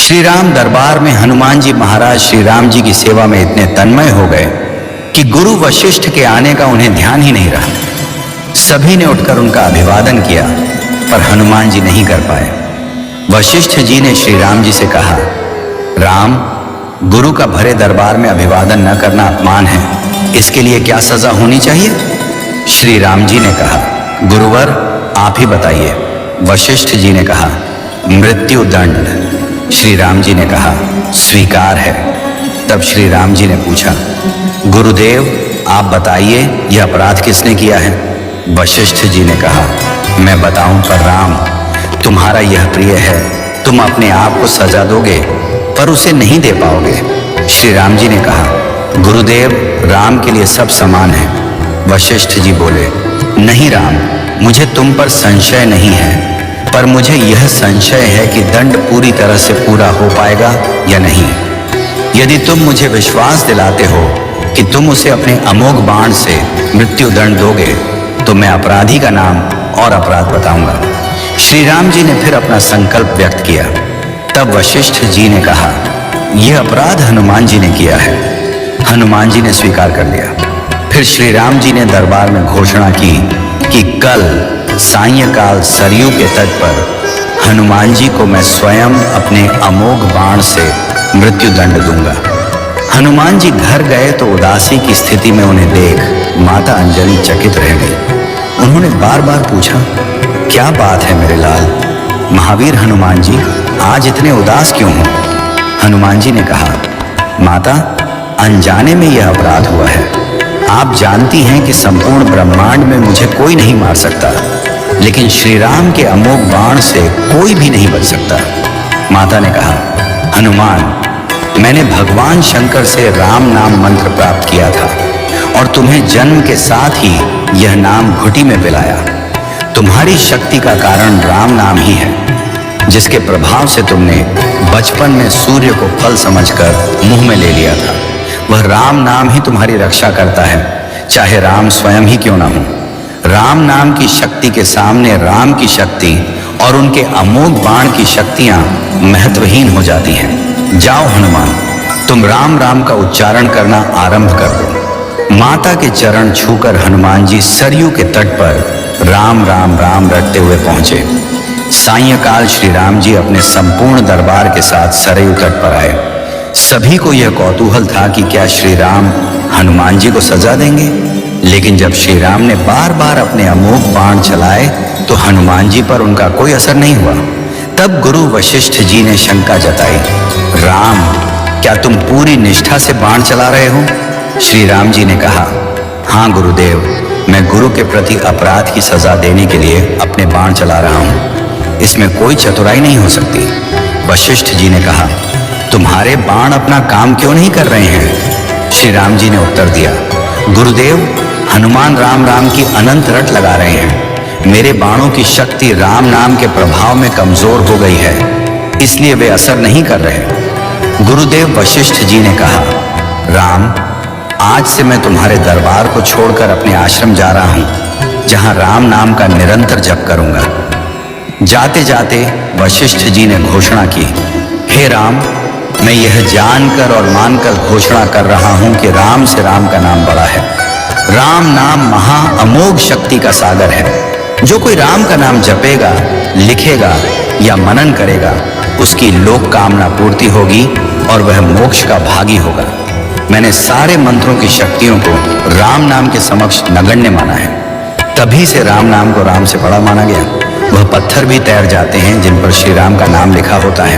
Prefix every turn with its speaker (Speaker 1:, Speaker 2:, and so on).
Speaker 1: श्री राम दरबार में हनुमान जी महाराज श्री राम जी की सेवा में इतने तन्मय हो गए कि गुरु वशिष्ठ के आने का उन्हें ध्यान ही नहीं रहा। सभी ने उठकर उनका अभिवादन किया, पर हनुमान जी नहीं कर पाए। वशिष्ठ जी ने श्री राम जी से कहा, राम, गुरु का भरे दरबार में अभिवादन न करना अपमान है, इसके लिए क्या सजा होनी चाहिए? श्री राम जी ने कहा, गुरुवर आप ही बताइए। वशिष्ठ जी ने कहा, मृत्यु दंड। श्री राम जी ने कहा, स्वीकार है। तब श्री राम जी ने पूछा, गुरुदेव आप बताइए यह अपराध किसने किया है? वशिष्ठ जी ने कहा, मैं बताऊं पर राम, तुम्हारा यह प्रिय है, तुम अपने आप को सजा दोगे पर उसे नहीं दे पाओगे। श्री राम जी ने कहा, गुरुदेव राम के लिए सब समान है। वशिष्ठ जी बोले, नहीं राम, मुझे तुम पर संशय नहीं है, पर मुझे यह संशय है कि दंड पूरी तरह से पूरा हो पाएगा या नहीं। यदि तुम मुझे विश्वास दिलाते हो कि तुम उसे अपने अमोघ बाण से मृत्यु दंड दोगे, तो मैं अपराधी का नाम और अपराध बताऊंगा। श्री राम जी ने फिर अपना संकल्प व्यक्त किया। तब वशिष्ठ जी ने कहा, यह अपराध हनुमान जी ने किया है। हनुमान जी ने स्वीकार कर लिया। फिर श्री राम जी ने दरबार में घोषणा की कि कल सायंकाल सरयू के तट पर हनुमान जी को मैं स्वयं अपने अमोघ बाण से मृत्यु दंड दूंगा। हनुमान जी घर गए तो उदासी की स्थिति में उन्हें देख माता अंजलि चकित रह गई। उन्होंने बार बार पूछा, क्या बात है मेरे लाल? महावीर हनुमान जी आज इतने उदास क्यों हो? हनुमान जी ने कहा, माता, अनजाने में यह अपराध हुआ है। आप जानती हैं कि संपूर्ण ब्रह्मांड में मुझे कोई नहीं मार सकता, लेकिन श्री राम के अमोघ बाण से कोई भी नहीं बच सकता। माता ने कहा, हनुमान, मैंने भगवान शंकर से राम नाम मंत्र प्राप्त किया था और तुम्हें जन्म के साथ ही यह नाम घुटी में पिलाया। तुम्हारी शक्ति का कारण राम नाम ही है, जिसके प्रभाव से तुमने बचपन में सूर्य को फल समझकर मुंह में ले लिया था। वह राम नाम ही तुम्हारी रक्षा करता है, चाहे राम स्वयं ही क्यों ना हो। राम नाम की शक्ति के सामने राम की शक्ति और उनके अमोघ बाण की शक्तियां महत्वहीन हो जाती हैं। जाओ हनुमान, तुम राम राम का उच्चारण करना आरंभ कर दो। माता के चरण छूकर हनुमान जी सरयू के तट पर राम राम राम रटते हुए पहुंचे। सायंकाल श्री राम जी अपने संपूर्ण दरबार के साथ सरयू तट पर आए। सभी को यह कौतूहल था कि क्या श्री राम हनुमान जी को सजा देंगे, लेकिन जब श्री राम ने बार बार अपने अमोघ बाण चलाए तो हनुमान जी पर उनका कोई असर नहीं हुआ। तब गुरु वशिष्ठ जी ने शंका जताई, राम, क्या तुम पूरी निष्ठा से बाण चला रहे हो? श्री राम जी ने कहा, हाँ गुरुदेव, मैं गुरु के प्रति अपराध की सजा देने के लिए अपने बाण चला रहा हूँ। इसमें कोई चतुराई नहीं हो सकती। वशिष्ठ जी ने कहा, तुम्हारे बाण अपना काम क्यों नहीं कर रहे हैं? श्री राम जी ने उत्तर दिया, गुरुदेव, हनुमान राम राम की अनंत रट लगा रहे हैं। मेरे बाणों की शक्ति राम नाम के प्रभाव में कमजोर हो गई है, इसलिए वे असर नहीं कर रहे। गुरुदेव वशिष्ठ जी ने कहा, राम, आज से मैं तुम्हारे दरबार को छोड़कर अपने आश्रम जा रहा हूं, जहां राम नाम का निरंतर जप करूंगा। जाते जाते वशिष्ठ जी ने घोषणा की, हे राम, मैं यह जानकर और मानकर घोषणा कर रहा हूं कि राम से राम का नाम बड़ा है। राम नाम महा अमोघ शक्ति का सागर है। जो कोई राम का नाम जपेगा, लिखेगा या मनन करेगा, उसकी लोक कामना पूर्ति होगी और वह मोक्ष का भागी होगा। मैंने सारे मंत्रों की शक्तियों को राम नाम के समक्ष नगण्य माना है। तभी से राम नाम को राम से बड़ा माना गया। वह पत्थर भी तैर जाते हैं जिन पर श्री राम का नाम लिखा होता है।